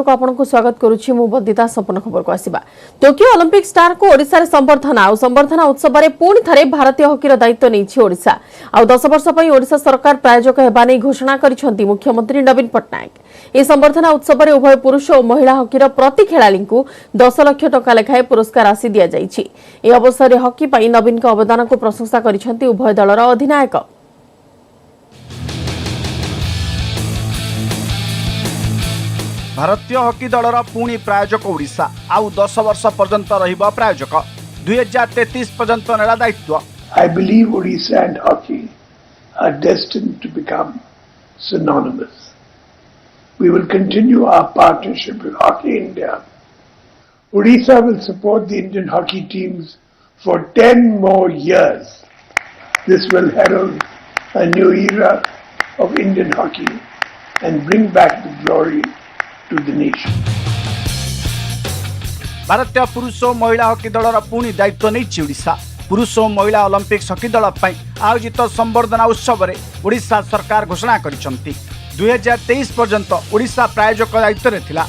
को आपनको स्वागत करुछि मु बंदिता संपूर्ण खबर को आसीबा। टोकियो ओलंपिक स्टार को ओडिसा रे संबर्धना उत्सव रे पुणी थरे भारतीय हॉकी रो दायित्व नैछि ओडिसा। 10 वर्ष पई ओडिसा सरकार प्रायोजक हेबा नै घोषणा करिसंती मुख्यमंत्री नवीन पटनायक। ए संबर्धना उत्सव रे उभय पुरुष और महिला हॉकी रो प्रति खेलाड़ी को 10 लाख टका लेखाए पुरस्कार राशि दिया जाइछि। ए अवसर रे हॉकी पई नवीन को अवदान को प्रशंसा करिसंती उभय दलर अधिनायक। भारतीय हॉकी दलर पुणी प्रायोजक ओडिशा आउ 10 वर्ष पर्यंत रहिबा प्रायोजक 2033 पर्यंत नेला दायित्व। I believe Odisha and hockey are destined to become synonymous. We will continue our partnership with Hockey India. Odisha will support the Indian hockey teams for 10 more years. This will herald a new era of Indian hockey and bring back the glory to the nation. भारतीय पुरुष और महिला hockey दलर पुणी दायित्व नहीं ओडिशा। पुरुष और महिला ओलंपिक्स हॉकी दल आयोजित संबर्धना उत्सव में ओडिशा सरकार घोषणा करिसंती 2023 पर्यंत ओडिशा प्रायोजक दायित्व रे थिला।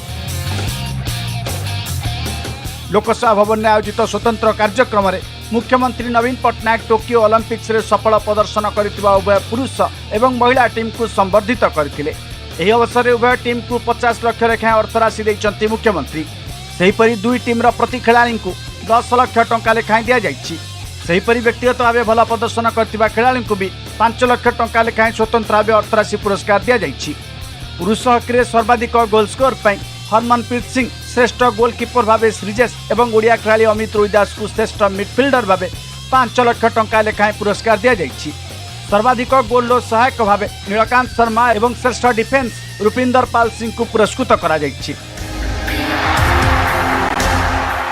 लोकसभा भवन में आयोजित स्वतंत्र कार्यक्रम में मुख्यमंत्री नवीन पटनायक टोकियो ओलंपिक्स रे सफल प्रदर्शन करथिबा उभय पुरुष एवं महिला टीम को संबर्धित करथिले। एही अवसर में उभय टीम को 50 लाख लेखाएं अर्थराशि देइचंती मुख्यमंत्री। सेहीपरि दुई टीम प्रति खेलाड़ी को 10 लाख टंका लेखाएं दिया जाइछि। सेहीपरि व्यक्तिगत भाव भल प्रदर्शन करथिबा खेलाड़ी को भी 5 लाख टंका लेखाएं स्वतंत्र भाव अर्थराशि पुरस्कार दिया जाइछि। पुरुष हॉकी रे सर्वाधिक गोल स्कोर पर हरमनप्रीत सिंह, श्रेष्ठ गोलकीपर भाव श्रीजेश एवं ओडिया खेलाड़ी अमित रोहिदास को श्रेष्ठ मिडफिल्डर भाव 5 लाख टंका लेखाएं पुरस्कार दिया जाइछि। सर्वाधिक गोल सहायक भाव नीलकांत शर्मा एवं श्रेष्ठ डिफेन्स रुपिंदर पाल सिंह को पुरस्कृत करा जाइछि।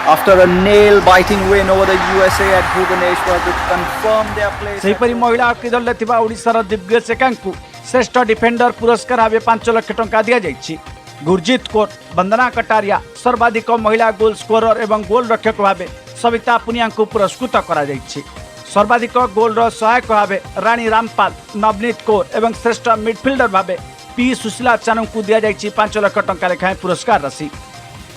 After a nail-biting win over the USA at Bhubaneswar to confirm their place. सेहीपरि महिला हॉकी दल थिबा ओडिशार दिव्य सेकांग को श्रेष्ठ डिफेंडर पुरस्कार भाव 5 लाख टंका दिया जाइछि। गुरजीत कौर, वंदना कटारिया सर्वाधिक महिला गोल स्कोरर एवं गोल रक्षक भाव सविता पुनिया को पुरस्कृत करा जाइछि। सर्वाधिक गोल सहायक भाव रानी रामपाल, नवनीत कौर एवं श्रेष्ठ मिडफिल्डर भाव पी सुशीला चानू को दिया जाइछि 5 लाख टंका लेखाएं पुरस्कार राशि।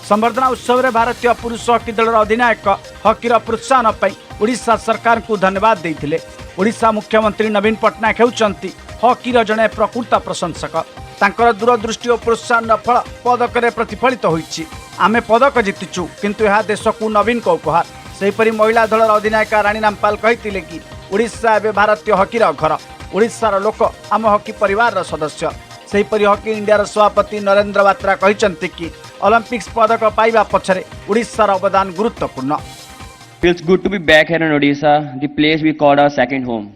संबर्धना उत्सव में भारतीय पुरुष हॉकी दलर अधिनायक हॉकी प्रोत्साहन पर ओडिशा सरकार को धन्यवाद देइथिले। ओडिशा मुख्यमंत्री नवीन पटनायक हेउचंती हॉकी जड़े प्रकृत प्रशंसक। तांकर दूरदृष्टि और प्रोत्साहन फल पदक प्रतिफलित होइछि। आमे पदक जीतिचु किंतु यह देश को नवीन को उपहार। सेहीपरि महिला दलर अधिनायक रानी रामपाल कहिथिले कि ओडिशा एवं भारतीय हॉकी घर। ओडिशार लोक आम हॉकी परिवार सदस्य। सेहीपरि हॉकी इंडिया सभापति नरेंद्र बात्रा कहिसंती कि ओलंपिक्स पदक पाइबा पछरे ओडिशार अवदान गुरुत्वपूर्ण। Feels good to be back here in Odisha, the place we called our second home,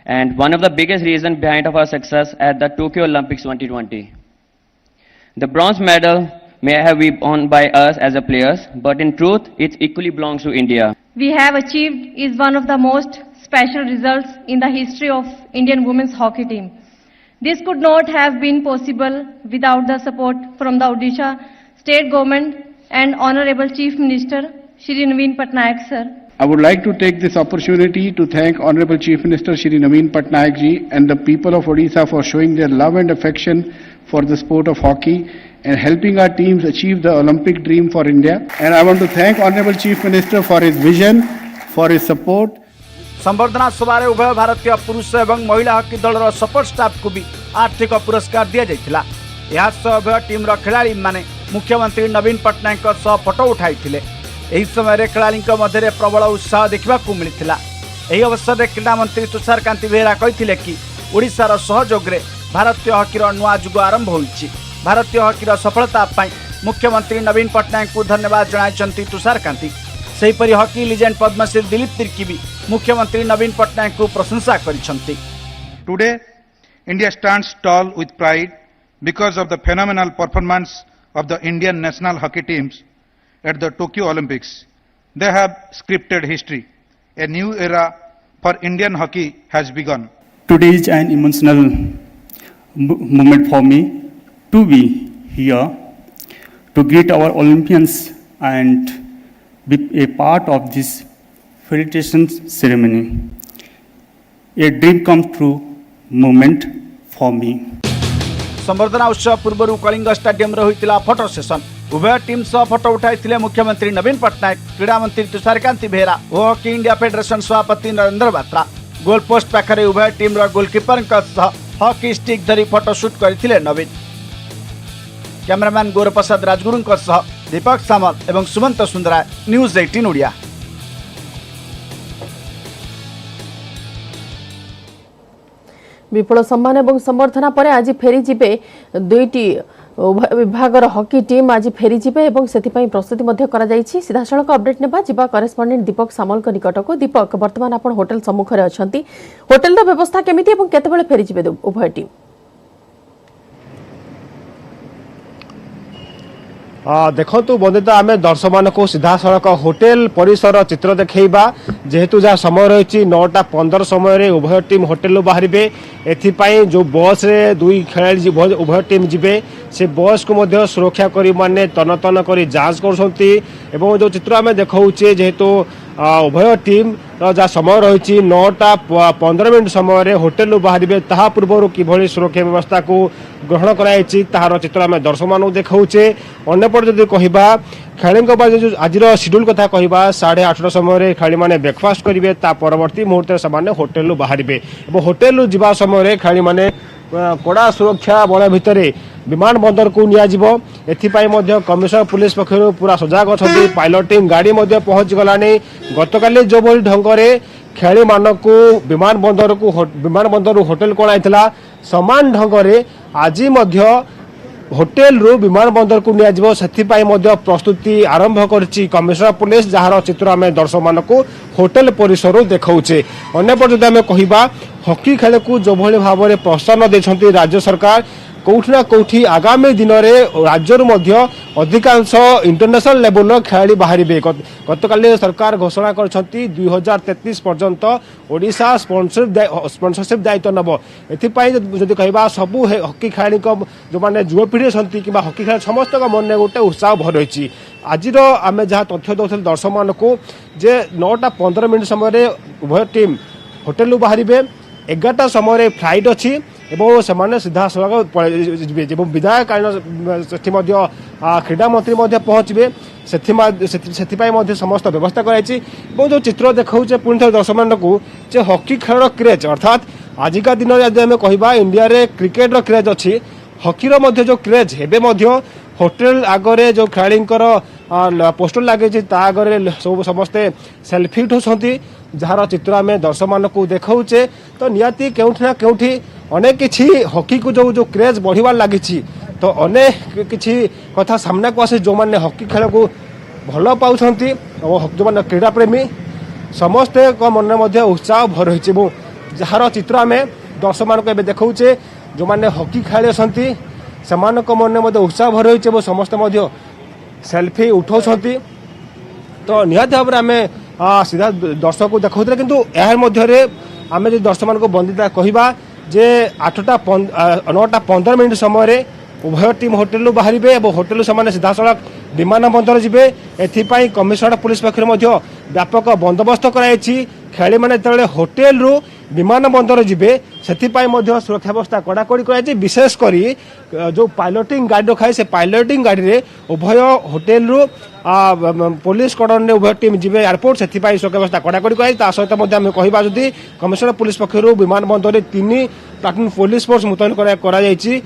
and one of the biggest reasons behind of our success at the Tokyo Olympics 2020. The bronze medal may have been won by us as a players, but in truth, it equally belongs to India. We have achieved is one of the most special results in the history of Indian women's hockey team. This could not have been possible without the support from the Odisha State Government and Honorable Chief Minister Shri Naveen Patnaik sir. I would like to take this opportunity to thank Honorable Chief Minister Shri Naveen Patnaik ji and the people of Odisha for showing their love and affection for the sport of hockey and helping our teams achieve the Olympic dream for India. And I want to thank Honorable Chief Minister for his vision, for his support. संबर्धना सभा रे उभय भारतीय पुरुष एवं महिला hockey दलर support staff को भी आर्थिक पुरस्कार दिया जाइथिला। यह सह उभय टीम खेलाड़ी माने मुख्यमंत्री नवीन पटनायक सह फोटो उठाइथिले। एही समय खेलाड़ी मध्य प्रबल उत्साह देखा मिलता। एही अवसर में क्रीड़ा मंत्री तुषारकांति बेहेरा कहिथिले कि ओडिशार सहयोग रे भारतीय हॉकी नुआ जुग आरंभ होइछि। भारतीय हॉकी सफलता पाई मुख्यमंत्री नवीन पटनायक को धन्यवाद जणाइछंती तुषारकांति। सेहीपरि हॉकी लीजेंड पद्मश्री दिलीप तिर्की भी मुख्यमंत्री नवीन पटनायक को प्रशंसा करिछंती। Today, India stands tall with pride because of the phenomenal performance of the Indian national hockey teams at the Tokyo Olympics. They have scripted history. A new era for Indian hockey has begun. Today is an emotional moment for me to be here to greet our Olympians and be a part of this felicitation ceremony. A dream come true moment for me. संबर्धना उत्सव पूर्व Kalinga stadium होता photo session उभय team सह photo उठाई मुख्यमंत्री नवीन पट्टनायक क्रीड़ा मंत्री तुषारकांति बेहेरा और हॉकी इंडिया फेडरेशन सभापति नरेंद्र बात्रा गोल पोस्ट पाखरे उभय टीम गोलकीपर हॉकी स्टिक धरी फोटो शूट करथिले नवीन। कैमरामैन गौरप्रसाद राजगुरु दीपक सामल एवं सुमंत सुंदराय न्यूज 18 ओडिया। विपुल सम्मान और संबर्धना पर आज फेरी जिबे दुईटी उभय विभागर हॉकी टीम आज फेरी जिबे एवं सेथिपई प्रस्तुति मध्य करा जायछि। सीधा सड़क अपडेट नेबा जिबा करेस्पोंडेंट दीपक सामल को निकट को। दीपक वर्तमान आपण होटल सम्मुख रे अछंती, होटल रो व्यवस्था केमिति एवं केतेबेले फेरी जिबे उभय टीम? देखु बंदिता आम दर्शक मान को सीधा सड़क होटेल परिसर चित्र देखा जेहेतु जहाँ समय रही 9:15 समय उभय टीम होटेल बाहर एथिपाई जो बस रे दुई खेलाड़ी उभय टीम जिबे से बस को मध्य सुरक्षा करी माने तन तन करी जांच करछंती एवं जो चित्र आम देखौचे जेहेतु उभय टीम जहाँ समय रही 9:15 समय होटेल बाहर ता पूर्व किभली सुरक्षा व्यवस्था को ग्रहण कराई तार चित्र आम दर्शक मान देखौचे। अन्यपट जदि कहबा खेलाड़ी जो आज शेड्यूल कथा कहबा 8:30 समय खेलाड़ी मैंने ब्रेकफास्ट करेंगे ता परवर्ती मुहूर्त से होटेल बाहर होटेल जावा समय खेलाड़ी मैंने कड़ा सुरक्षा बल भितर विमान बंदर को नियाजिबो। एथिपाई मध्य कमिशनर पुलिस पक्षरु पूरा सजाग अछंती, पायलटिंग गाड़ी मध्य पहुंच गलानी। गतकाली जो भली ढंग रे खेलाड़ी मानक विमान बंदर होटेल कोणाइतला समान ढंग रे आज मध्य होटेल रु विमान बंदर को नियाजिबो। सेथिपाई मध्य प्रस्तुति आरंभ करछि कमिशनर पुलिस जहार चित्र आम दर्शक मानक होटेल परिसर देखौचे। अन्यपट जदि आम कहबा हॉकी खेल को जो भली भाव में प्रोत्साहन देछंती राज्य सरकार कौटी ना कौटी आगामी दिन में राज्य मध्य अधिकांश इंटरनेशनल लेवल खेलाड़ी बाहर गतकाली सरकार घोषणा कर 2033 पर्यंत ओडिशा स्पॉन्सरशिप दायित्व नब। एथिपाई जदि कहबा सबू हॉकी खेलाड़ी जो मैंने युवपीढ़ी अच्छी कि हॉकी खेल समस्त मन में गोटे उत्साह भर रही। आज आम जहाँ तथ्य दौल दर्शक मान को जे 9:15 समय उभय टीम होटेल बाहर 11टा समय फ्लाइट अच्छी एवं से सीधा सड़क विदायकालीन क्रीड़ा मंत्री पहुंचे से समस्त व्यवस्था कराई। जो चित्र देखा पुणी थे दर्शक मान को हॉकी खेल क्रेज अर्थात आजिका दिन में आम कहबा इंडिया रे क्रिकेट क्रेज अच्छी हॉकी जो क्रेज एवं होटेल आगरे जो खेलाड़ी पोस्टर लगे आगे सब समस्ते सेल्फी उठाउछंती जार चित्र आम दर्शक मान को देखौचे। तो निहाती केउठी ना केउठी अनेक किछि हॉकी को जो क्रेज बढ़िबार लागिछि तो अनेक किछि कथा सामना को आसे जो माने हॉकी खेल को भल पाउछंती और जो माने क्रीड़ा प्रेमी समस्ते मन में उत्साह भर रही। जार चित्र आम दर्शक मान को देखौचे जो माने हॉकी खेल असंती सेमानक मन में उत्साह भर रही समस्ते सेल्फी उठाउछंती। तो निहाती भाव में आम सीधा दर्शक को देखा किंतु यार मध्य आम जो दर्शक मान को बंदिता कहबा जे 9:15 समय उभय टीम होटेल बाहर होटेल से सीधा सड़क विमान बंदर जिबे। एथिपाई कमिशनर पुलिस पक्षर व्यापक बंदोबस्त कराई। खेलाड़ी मैंने जो होटेल रु विमान बंदर जिबे सेथिपाई सुरक्षा व्यवस्था कड़ाकड़ी कराई। विशेषकर जो पायलटिंग गाड़ी रखाई से पायलटिंग गाड़ी रे उभय होटेल रु पुलिस कड़न उभय टीम जिबे एयरपोर्ट सेथिपाई सुरक्षा व्यवस्था कड़ाकड़ी कराई। ता सहित कहबा जदि कमिशनर पुलिस पक्षर विमान बंदर 3 प्लाटून पुलिस फोर्स मुतयन कराई।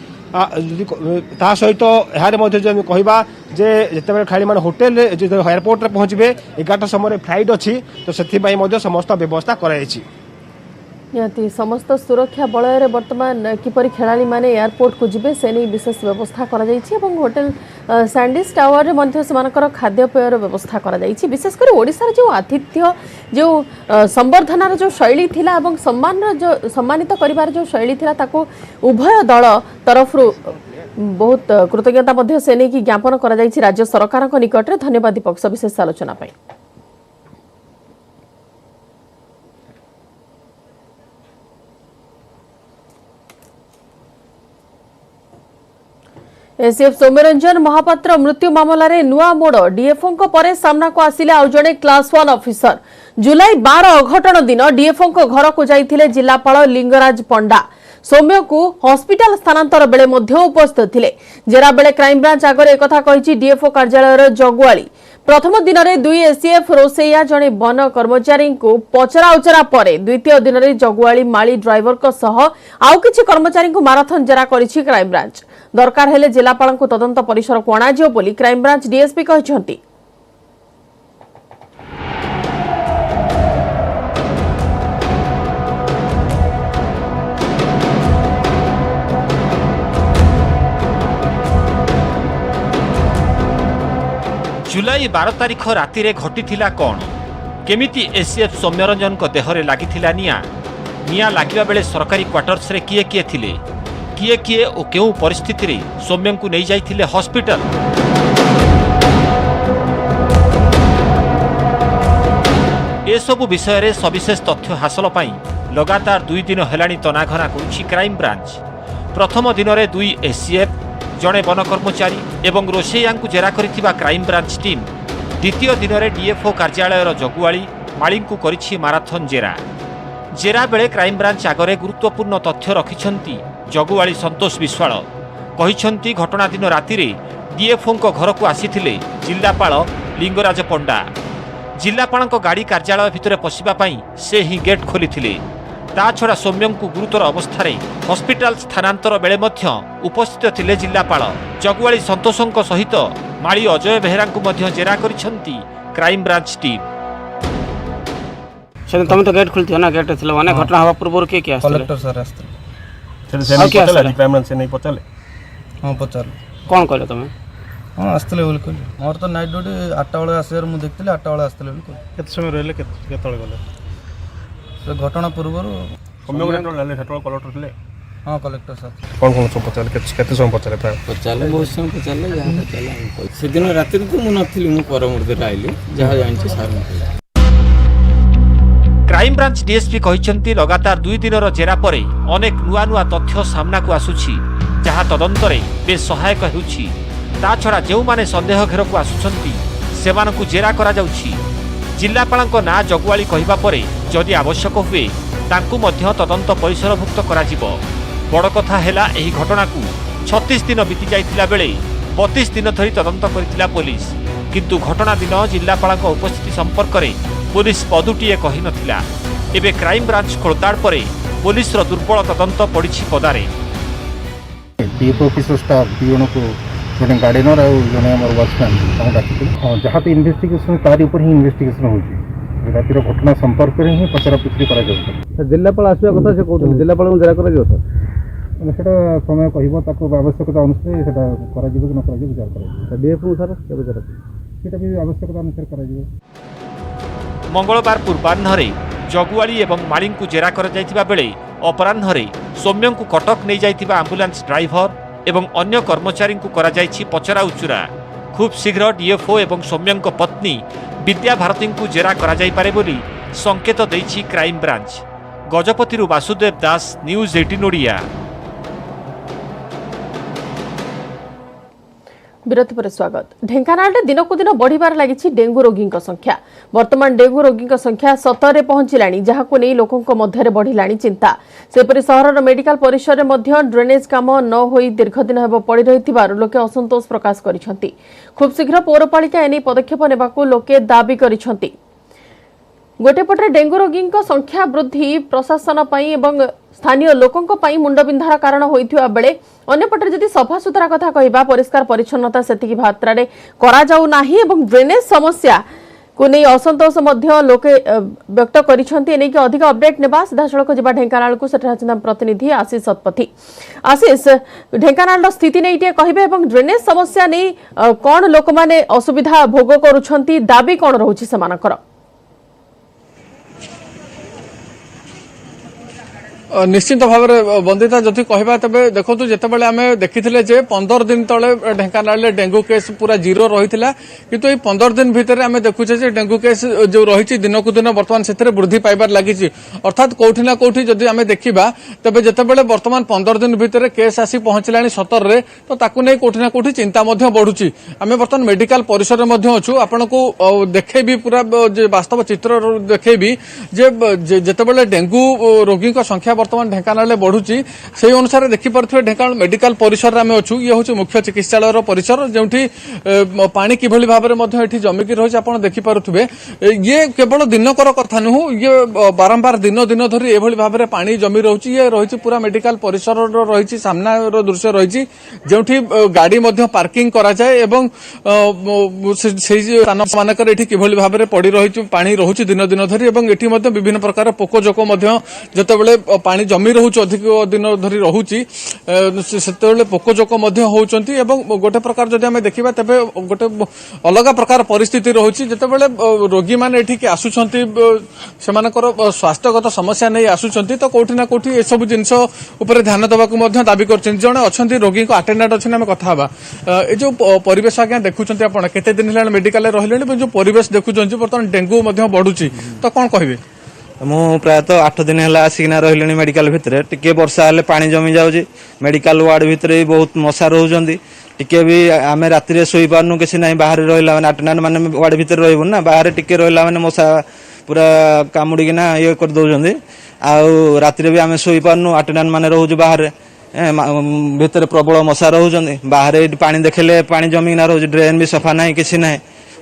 ता सहित यार कहबा जे जिते खेलाड़ी मैंने होटेल एयरपोर्ट रे पहुंचे 11टा समय फ्लाइट अच्छी तो से समस्त व्यवस्था कराई। निहाती समस्त सुरक्षा बलय वर्तमान किपरि खेलाड़ी माने एयरपोर्ट को जिबे से नहीं विशेष व्यवस्था करा जायछि एवं होटेल सैंडीज टावर रे मध्य समानकर खाद्यपेयर व्यवस्था करा जायछि। विशेषकर ओडिसा जो आतिथ्य जो संबर्धनार जो शैली थिला एवं सम्मानित करिवार जो शैली थिला ताको उभय दल तरफ बहुत कृतज्ञता मध्य से नहीं ज्ञापन करा जायछि राज्य सरकार को निकट रे। धन्यवाद दीपक सविशेष आलोचना पाई। एसीएफ सौम्यरंजन महापात्र मृत्यु मामलें नुआ मोड़ डीएफओ परे सामना को आसिले आउ जड़े क्लास 1 अफिसर। जुलाई 12 अघटन दिन डीएफओ घर को जाइथिले जिलापाल लिंगराज पंडा। सौम्य को हॉस्पिटल स्थानांतर बेले मध्य उपस्थित थिले। जेरा बेले क्राइमब्रांच आगरे एकथा कहिछि डीएफओ कार्यालय जगुआली। प्रथम दिन में 2 एसीएफ रोसैया जड़े वन कर्मचारी को पचरा उचरा पर द्वितीय दिन में जगुआली माली ड्राइवर सह आउ किछि कर्मचारी को माराथन जेरा करिछि क्राइमब्रांच। दरकार हेले जिलापाल को तदंत परिसर को अणाजियो बोली क्राइमब्रांच डीएसपी कहिसंती। जुलाई 12 तारिख राति रे घटिथिला कौन केमिति एसीएफ सौम्यरंजन को देहरे लागिथिला निया लागिबा बेले सरकारी क्वार्टर्स रे किए किए थिले किए किए ओ केउ परिस्थिति रे सौम्यं को नहीं जाइथिले हॉस्पिटल। ए सब विषय रे सविशेष तथ्य हासिल पाई लगातार 2 दिन हेलानी तनाघना करुछि क्राइम ब्रांच। प्रथम दिन में 2 एसीएफ जड़े वन कर्मचारी एवं रोसैया जेरा करिथिबा क्राइम ब्रांच टीम द्वितीय दिन में डीएफओ कार्यालय जगुआली माली को करिछि माराथन जेरा बेले क्राइम ब्रांच आगरे गुरुत्वपूर्ण तथ्य रखिछंती जगुआली संतोष विश्वाल। कहिछंती घटना दिन राति रे डीएफओ घर को आसीथिले जिल्लापाल लिंगराज पंडा। जिल्लापाल गाड़ी कार्यालय भितर पशिबा पई से ही गेट खोलिथिले। ता छड़ा सौम्यं को गुरुतर अवस्था हॉस्पिटल स्थानांतर बेले मध्य उपस्थित थिले जिल्लापाल। जगुआली संतोषों सहित माली अजय बेहेरा को मध्य जेरा करिछंती क्राइम ब्रांच टीम। तुम तो गेट खुलती ना गेट थिला माने घटना हवा पूर्व के क्या कलेक्टर सर आस्ते से नहीं पचले क्राइम ब्रांच से नहीं पचले। हां पचल कोन कहले तुम? हां आस्तले बोल कहले मोर तो नाइट ड्यूटी 8 टा वाला आसेर मु देखतिले 8 टा वाला आस्तले बोल केते समय रहले केतळे गले तो घटना पूर्व कलेक्टर थे। हाँ कलेक्टर साहब कौन कौन सब पचारे केते समय पचारे पचारे बहुत समय पचारे जहाँ पचारे से दिन राति तो मु नथिली मु परमुर्दे आइली जहाँ जानछि सार। क्राइम ब्रांच डीएसपी कहिछंती लगातार 2 दिन जेरा परे अनेक नुआ नुआ तथ्य सामना को आसुछि जहाँ तदंतरे बेस सहायक हेउछि। ता छड़ा जेउ माने संदेह घेर को आसुछंती सेमानकु जेरा करा जाउछि। जिल्लापालक ना जगुआली कहिबा परे जदि आवश्यक हुए तांकु मध्य तदंत परिसरभुक्त कराजिबो। बड़ कथा हेला एही घटना को 36 दिन बीती जाइतिला बेले 32 दिन धरी तदंत करितिला पुलिस। किंतु घटना दिन जिल्लापालक उपस्थिति संपर्क में पुलिस पदुटीए कहि नथिला। एबे क्राइम ब्रांच खोलताड़ परे पुलिस रो दुर्बल तदंत पड़िछि पदारे। डीएफओ ऑफिसर स्टाफ पीओन को जने गार्डनर और जने हमर वॉचमैन डाकिथिले जहाँ तो इन्वेस्टिगेशन तारी ऊपर ही इन्वेस्टिगेशन होछि। रातिर घटना संपर्क में ही पचरा पुचरी करा जाउछ। जिल्लापाल आसवा कथा से कहते जिल्लापाल को जेरा करा जाउ सर सेटा समय कहबो ताको आवश्यकता अनुसार सेटा करा जिवो कि न करा जिवो विचार करा डीएफओ सर केबे जरा सेटा भी आवश्यकता अनुसार करा जिवो। मंगलवार पूर्वाह्न जगुआली एवं माली को जेरा कर जाइतिबा बेले अपराह्न सौम्यं को कटक नहीं जाइतिबा आम्बुलांस ड्राइवर एवं अन्य कर्मचारी को करा जाइछि पचरा उचुरा। खूब शीघ्र डीएफओ एवं सौम्यं पत्नी विद्या भारती को जेरा करा जाई पारे बोली संकेत देइछि क्राइम ब्रांच। गजपति वासुदेव दास, न्यूज 18 ओडिया। विरति पर स्वागत। ढेंकानाल दिनकु दिन बढ़िबार लागिछि डेंगू रोगी संख्या। वर्तमान डेंगू रोगी संख्या 70 रे पहुंचिलाणी जहाको नै लोकंक मध्यरे बढ़िलाणी चिंता। सेपरि शहरर मेडिकल परिसर रे मध्य ड्रेनेज काम न होई दीर्घ दिन हेबो पड़ी रहिथिबार लोके असंतोष प्रकाश करिसंती। खूब शीघ्र पौरपालिका एनै पदक्षेप नेबाकू लोके दाबी करिसंती। गोटेपटे डेंगू रोगी संख्या वृद्धि प्रशासन पई एवं स्थानीय लोकंक पई मुंडबिंधार कारण होइथिबा बेले अन्यपटे जदि सफा सुतरा कथा कहिबा परिष्कार परिच्छन्नता सेतिकी मात्रा रे करा जाउ नाही एवं ड्रेनेज समस्या को नै असंतोष मध्य लोके व्यक्त करिसंती। एनै कि अधिक अपडेट नेबा सीधा सड़क जिबा ढेंकानाल को सेठा प्रतिनिधि आशीष सतपथी। आशीष ढेंकानाल स्थिति नै टे कहिबे एवं ड्रेनेज समस्या नै कोन लोक माने असुविधा भोग करूछंती दाबी कोन रहउछि समानकर? निश्चित भाव में बंदिता जदि कहवा तेज देखो जितेबाला आम देखी 15 दिन तले ढेंकानाल डेंगू केस पूरा जीरो रही है किंतु 15 दिन भितर आम देखुचे डेंगू केस जो रही दिन को दिन बर्तमान से वृद्धि पाइबार लगी। अर्थात कौटी ना कौटी जदि आम देखा तेज जितेबाला बर्तमान 15 दिन भितर केस आसी पहुंचला 17 रे तो ताकू नहीं कौटी ना कौटी चिंता बढ़ुची। आम बर्तमान मेडिकल परिसर में अच्छु आपन को देखेबी पूरा वास्तव चित्र देखेबी जितेबाला डेंगू रोगी संख्या बर्तमान ढेंकानाल बढ़ुची से अनुसार देखिपे ढेंकानाल मेडिकल परिसर में अच्छू ये हूँ मुख्य चिकित्सालय परिसर जो पानी किभली भाव में जमिकी रही आप देखिपे ये केवल दिनकर कथा नुह ये बारंबार दिन दिन धरी एभली भाव में पानी जमी रही ये रही पूरा मेडिकल परिसर रही सामनार दृश्य रही जो गाड़ी पार्किंग करा जाए एवं स्थान मानक किभली भाव में पड़ी रही पानी रोचे दिन दिन धरी एवं एटी विभिन्न प्रकार पोकजोक जितेबाला पानी जमी रोच अधिक दिन धरी रोचे से पोकजोक होती गोटे प्रकार जब आम देखा तेज गोटे अलग प्रकार परिस्थिति रोचे जितेबाला रोगी मैंने आसुंच से स्वास्थ्यगत समस्या नहीं आसुंच तो कौटी ना कौटी ये सब जिनस ध्यान देवाक दाबी कर जड़े अच्छा रोगी को अटेंडेंट अच्छे आम कथा ये जो परिवेश आज्ञा देखुं आप केते दिन है मेडिकल रही जो परिवेश देखुं बर्तमान डेंगू बढ़ुची तो कौन कहे मु प्रायतः 8 दिन है आसिकिना रही मेडिकल भितर टिके वर्षा हेल्ले पानी जमी जाऊँगी मेडिकल वार्ड भितर भी बहुत मशा रोचे टिके भी आम राति शोई पार्नु किसी ना बाहर रहा मैंने अटेंडेंट मैंने वार्ड भितर रही ना बाहर टिके रहा मैंने मशा पूरा कामुड़िकिना ये कर दौरान आउ राति भी आम शोई पार्नु अटेंडेंट मैंने रोज बाहर भितर प्रबल मशा रोचे बाहर पानी देखले पानी जमिना रोज ड्रेन भी सफा ना किसी ना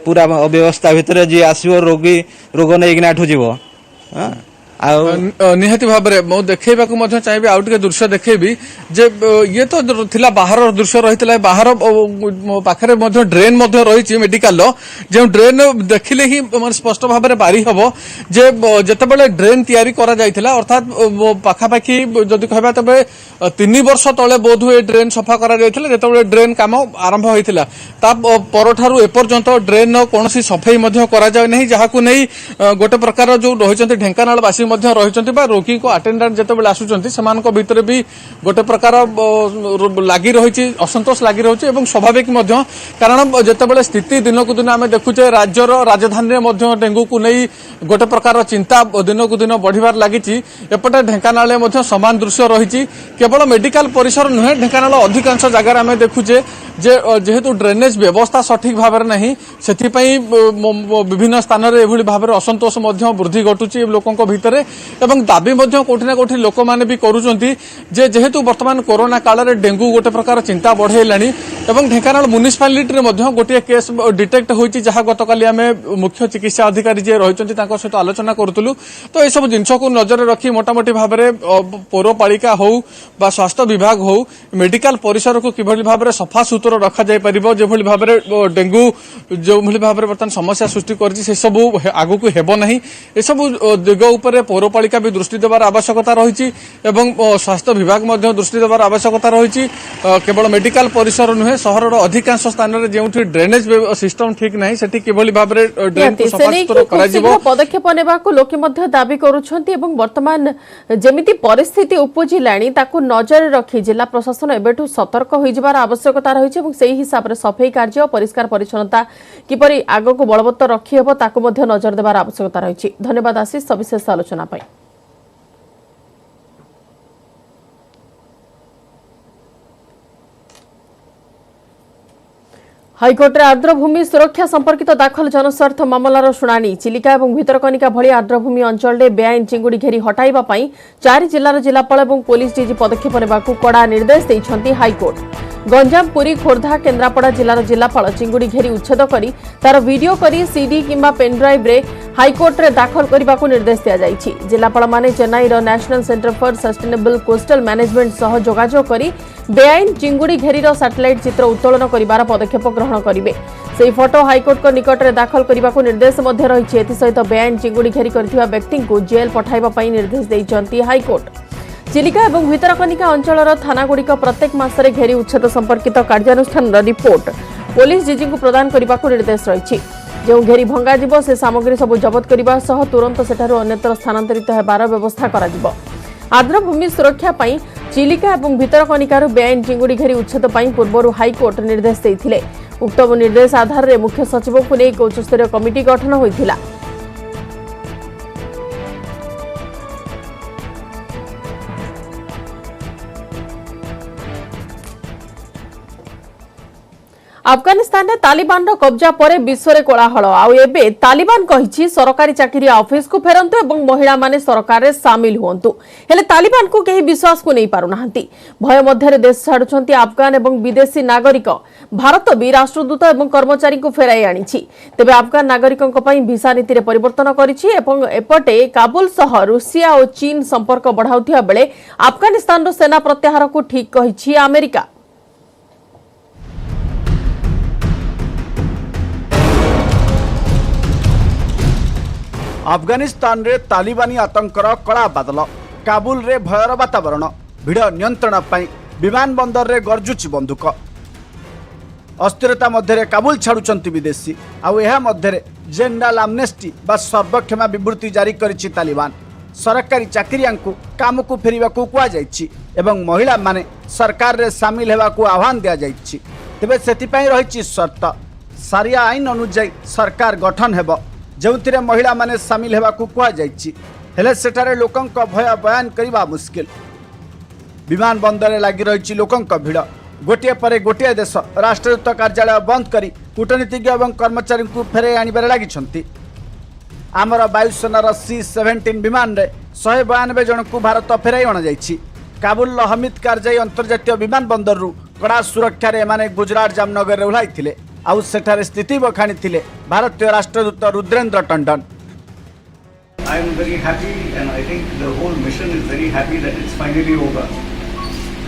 पूरा अव्यवस्था भितर जी आसो रोगी रोग नहीं जीव निहाती भाव में देखा चाहिए आउ टे दृश्य देखेबी जे ये तो थिला बाहर दृश्य रही बाहर पाखे ड्रेन रही मेडिकल जो ड्रेन देखिले ही स्पष्ट भाव में बारी हम जे जितेबाला ड्रेन तैयारी करा जाइथिला अर्थात पाखापाखि जदि कहबा तबे 3 वर्ष तले बोध हुए ड्रेन सफा करा जाइथिला जितेबाला ड्रेन काम आरंभ होइथिला ता परठारु एपर्यंत ड्रेन कोनोसी सफाई मध्य करा जाय नहीं जहाकु नहीं गोटे प्रकार जो रहिचंती ढेंकानाल बासी रही रोगी को अटेंडेंट जितेबाला आसुंच से भितर भी गोटे प्रकार लगी रही असंतोष लगी रही है स्वाभाविक कारण जितेबाला स्थिति दिन को दिन आम देखुचे राज्यर राजधानी में डेंगू को नहीं गोटे प्रकार चिंता दिन को दिन बढ़िबार लगी एपटे ढेंकानाल समान दृश्य रही केवल मेडिकल परिसर नुहे ढेंकानाल अधिकांश जगार आम देखुचे जेहेतु ड्रेनेज व्यवस्था सठिक भाव में नहीं से विभिन्न स्थान में भाव असंतोष वृद्धि घटुची लोकों भितर एवं दाबी कोठी ना कोठी लोक माने भी करूचंती जे जेहेतु वर्तमान कोरोना काल रे डेंगू गोटे प्रकार चिंता बढ़ेलानी एवं ढेंकानाल म्युनिसिपालिटी रे मध्य गोटे केस डिटेक्ट होईची जहा गतकाली आमे मुख्य चिकित्सा अधिकारी जे रहिचंती तांको सहित आलोचना करतुलु तो ए सब जिंस को नजर रखी मोटामोटी भाव में पौरपालिका हो बा स्वास्थ्य विभाग हो मेडिकल परिसर को किभली भाव में सफा सुतुरा रखा जाय परिबो जेभली भाव में डेंगू जो भली भाव में वर्तमान समस्या सृष्टि करछि से सब आगु को हेबो नहीं ए सब दिग ऊपर पौरपालिका भी दृष्टि देवार आवश्यकता रही स्वास्थ्य विभाग दृष्टि देवार आवश्यकता रही केवल मेडिकल परिसर नुहे सहर अधिकांश स्थान में जो ड्रेनेज सिस्टम ठीक ना से किभली भाव में ड्रेन को सफासुतरा करा पदक्षेप नेबाकु लोके मध्य दाबी करूछंती एवं वर्तमान जेमिति परिस्थिति उपजिलाणी ताकु नजर रखी जिला प्रशासन एबेठु सतर्क होई जिबार आवश्यकता रही एवं सेही हिसाब रे सफाई कार्य और परिष्कार परिच्छन्नता किपरि आगो को बलवत्तर रखी हेबो ताकु मध्य नजर देबार आवश्यकता रही। धन्यवाद आशीष सविशेष आलोचना पाई। हाइकोर्ट आर्द्रभूमि सुरक्षा संपर्कित दाखल जनस्वार्थ मामलार शुणाणी चिलिका और भितरकनिका भली आर्द्रभूमि अंचल में बेआईन चिंगुड़ी घेरी हटाइबा पई 4 जिलार जिलापाल और पुलिस डीजी पदक्षेप नेबाकू कड़ा निर्देश देइछंती हाइकोर्ट। गंजाम पुरी खोर्धा केन्द्रापड़ा जिलार जिलापाल चिंगुड़ी घेरी उच्छेद करी तार वीडियो करी सीडी किंबा पेनड्राइव रे हाइकोर्ट रे दाखल करने निर्देश दिया जाइछि। जिलापाल माने चेन्नई रो national centre for sustainable coastal management सह जोगाजोग करी बेआईन चिंगुड़ी घेरीर सैटेलाइट चित्र उत्तोलन करिबार पदक्षेप ग्रहण करिवे। सेही फोटो हाइकोर्ट को निकट में दाखल करने को निर्देश मध्य रही। एसहित बेआईन चिंगुड़ी घेरी करथिबा व्यक्ति को जेल पठाइबा पई निर्देश देइछंती हाइकोर्ट। चिलिका और भितरकनिका अंचल थानागुड़िक प्रत्येक मासरे घेरी उच्छेद संपर्कित कार्यानुष्ठान रिपोर्ट पुलिस डीजी को प्रदान करने को निर्देश रही। जो घेरी भंगा से सामग्री सब जबत करने सह तुरंत सेठारु अन्यत्र स्थानांतरित होबार व्यवस्था करा जिवो। आर्द्रभूमि सुरक्षा पई चिलिका और भितरकनिकार बेआईन चिंगुड़ी घेरी उच्छेद पई पूर्व हाइकोर्ट निर्देश देइथिले। उक्त निर्देश आधार में मुख्य सचिव को नहीं उच्चस्तरीय कमिटी गठन होइथिला। अफगानिस्तान में तालिबान कब्जा पर विश्व में कोलाहल आबे तालिबान कही सरकारी चाकरी ऑफिस को फेरंतु एवं महिला माने सरकार रे सामिल हुंतु हेले तालिबान को कहीं विश्वास को नहीं पारु नाहंती भय मध्य देश छाड़ुछंती अफगान एवं विदेशी नागरिक भारत भी राष्ट्रदूत एवं कर्मचारी को फेराई आनिछि तेबे अफगान नागरिकों भिसा नीति रे परिवर्तन करिछि एवं एपटे काबुल सह रूसिया और चीन संपर्क बढ़ाउथिया बेले अफगानिस्तान रो सेना प्रत्याहार को ठीक कहिछि अमेरिका। अफगानिस्तान रे तालिबानी आतंकर कला बादल काबुल रे भयर वातावरण भिड़ नियंत्रण पाई विमान बंदर रे गरजुची बंदूक अस्थिरता मध्य काबुल छाड़ुचंती विदेशी आउ यह मध्य जेनराल आमनेस्टी बा सर्वक्षमा विवृत्ति जारी करिछि तालिबान सरकारी चाकरियां को काम को फेरिबा को कुआ जाइछि एवं महिला माने सरकार रे शामिल हेबा को आह्वान दिया जाइछि तेबे सेति पई रहिछि शर्त सारिया आईन अनुसार सरकार गठन हेबो जो महिला माने सामिल हेबा को कुआ जाइछि हेले सेठारे लोकंक भय बयान करिबा मुश्किल विमान बंदर लगी रही लोकंक भिड़ गोटे पर गोटे देश राष्ट्रदूत कार्यालय बंद करी कूटनीतिज्ञ एवं कर्मचारी को फेरे आनिबारे लागिछंती आमर वायुसेनार C-17 विमान रे 192 जन को भारत फेराई अणा जाइछि काबुल हमीद कारजाई अंतर्जातीय विमान बंदर रु कड़ा सुरक्षा रे माने गुजरात जामनगर रे उलाइथिले आउ सेठारे स्थिति बखाणी थिले भारतीय Rashtradoot Rudrendra Tandon. I am very happy and I think the whole mission is very happy that it's finally over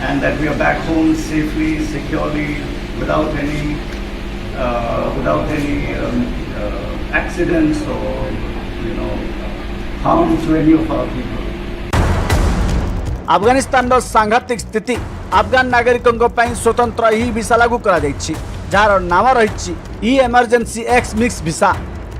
and that we are back home safely, securely, without any accidents or harm to any of our people. Afghanistan रो सांघातिक स्थिति अफगान नागरिकों पई स्वतंत्र ई visa लागू करा जाइछि jar नाम रही ई emergency x mix visa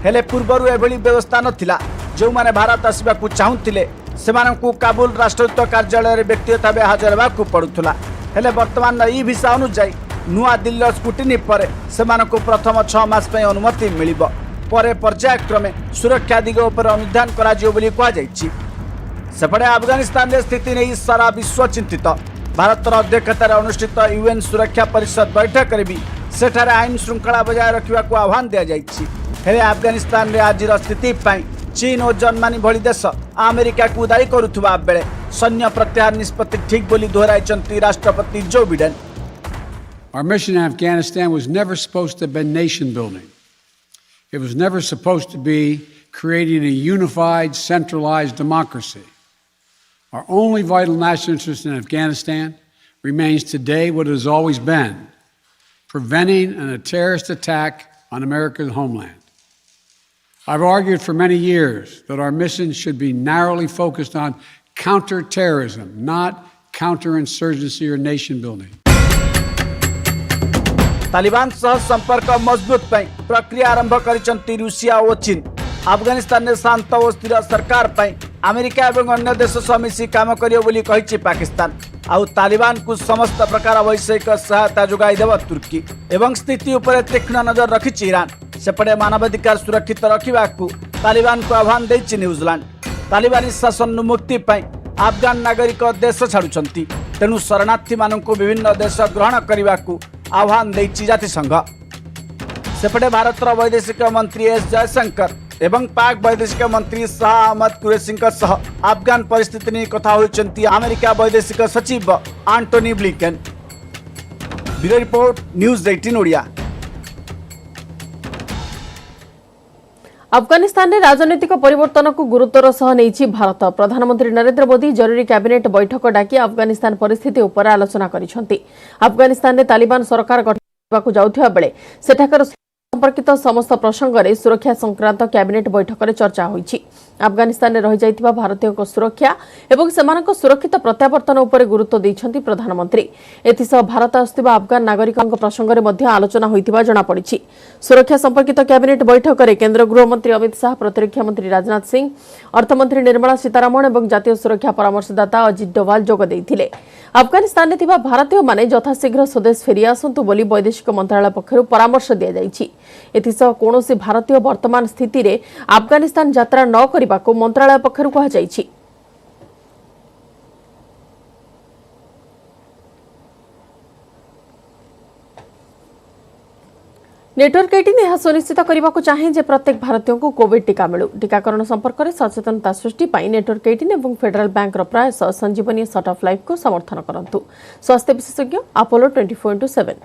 हेले पूर्वरु एभली व्यवस्था नथिला जो माने भारत आसबा को चाहुतिले सेमानकु काबुल राष्ट्रदूत कार्यालय रे व्यक्तिगत भाव हाजर हेबा को पड़ुथला हेले वर्तमान ई वीसा अनुसार नुआ दिल्ली स्कूटिनी पर सेमानकु प्रथम 6 मास पई अनुमति मिलिबो परे पर्यायक्रमे सुरक्षा दिग उपर अनुधान करा जियो बोली कहा जाइछि सेपटे अफगानिस्तान रे स्थिति नहीं सारा विश्व चिंतित भारत अध्यक्षतार अनुष्ठित यूएन सुरक्षा परिषद बैठक रे भी सेठारे आईन श्रृंखला बजाय रखा को आह्वान दि जाइछि हेले अफगानिस्तान रे आजिर स्थिति पई चीन और जर्मनी भली देश अमेरिका को दायी करुथुबा बेले सैन्य प्रत्याहार निष्पत्ति ठीक बोली दोहराइछंती राष्ट्रपति Joe Biden. Our mission in Afghanistan was never supposed to have been nation building. It was never supposed to be creating a unified, centralized democracy. Our only vital national interest in Afghanistan remains today what it has always been, preventing a terrorist attack on America's homeland. I've argued for many years that our mission should be narrowly focused on counterterrorism, not counterinsurgency or nation building. Taliban सह संपर्क मजबूत पई प्रक्रिया आरंभ करिसंती Russia और चीन अफगानिस्तान में शांत और स्थिर सरकार पई अमेरिका एवं अन्य देश सह मिसी काम करियो बोली कहिछि पाकिस्तान आउ तालिबान को समस्त प्रकार वैश्विक सहायता जोगाई देव तुर्की एवं स्थिति उपर तीक्ष्ण नजर रखिछि ईरान सेपटे मानवाधिकार सुरक्षित रखा तालिबान को आह्वान देछि न्यूजीलैंड तालिबानी शासन मुक्ति पई अफगान नागरिक देश छाड़ुछंती तेणु शरणार्थी मानक विभिन्न देश ग्रहण करने को आह्वान देछि जातिसंघ सेपटे भारत वैदेशिक मंत्री एस जयशंकर एवं पाक वैदेशिक मंत्री शाह अहमद कुरैशी सह अफगान परिस्थिति नहीं कथा होइछंती अमेरिका वैदेशिक सचिव Antony Blinken. Bureau report news 18 Odia. Afghanistan में राजनीतिक परिवर्तन को गुरुत्वर सह नहीं भारत प्रधानमंत्री नरेंद्र मोदी जरूरी कैबिनेट बैठक डाकी अफगानिस्तान परिस्थिति उपर आलोचना करिसेंती। अफगानिस्तान में तालिबान सरकार गठन करबाकू जाउथिबा बेले सेठाकर संपर्कित समस्त प्रसंग में सुरक्षा संक्रांत कैबिनेट बैठक में चर्चा होईछि। अफगानिस्तान में रही जाइतिबा भारतीयों को सुरक्षा एवं सेमानक सुरक्षित प्रत्यावर्तन उपर गुरुत्व दैछंती प्रधानमंत्री। एथिसह भारत आसुथिबा अफगान नागरिकों प्रसंग में मध्य आलोचना होइतिबा जणा पड़िछि। सुरक्षा संपर्कित कैबिनेट बैठक में केंद्र गृहमंत्री अमित शाह प्रतिरक्षा मंत्री राजनाथ सिंह अर्थमंत्री निर्मला सीतारमण और जातीय सुरक्षा परामर्शदाता अजित डोभाल जोग देइथिले। अफगानिस्तान में भारतीय माने यथाशीघ्र स्वदेश फेरी आसंतु बोली वैदेशिक मंत्रालय पक्षरु परामर्श दिया जाइछि। एथिसह कोनोसी भारतीय वर्तमान स्थिति रे अफगानिस्तान यात्रा न करिबाको मंत्रालय पक्षरु कहा जाइछि। नेटवर्क 18 यह सुनिश्चित करने को चाहे जे प्रत्येक भारतीय को कोविड टीका मिलू। टीकाकरण संपर्क में सचेतनता सृष्टि पाई नेटवर्क 18 और फेडरल बैंक प्रयास संजीवनी शॉर्ट ऑफ लाइफ को समर्थन करंतु। स्वास्थ्य विशेषज्ञ अपोलो 24/7।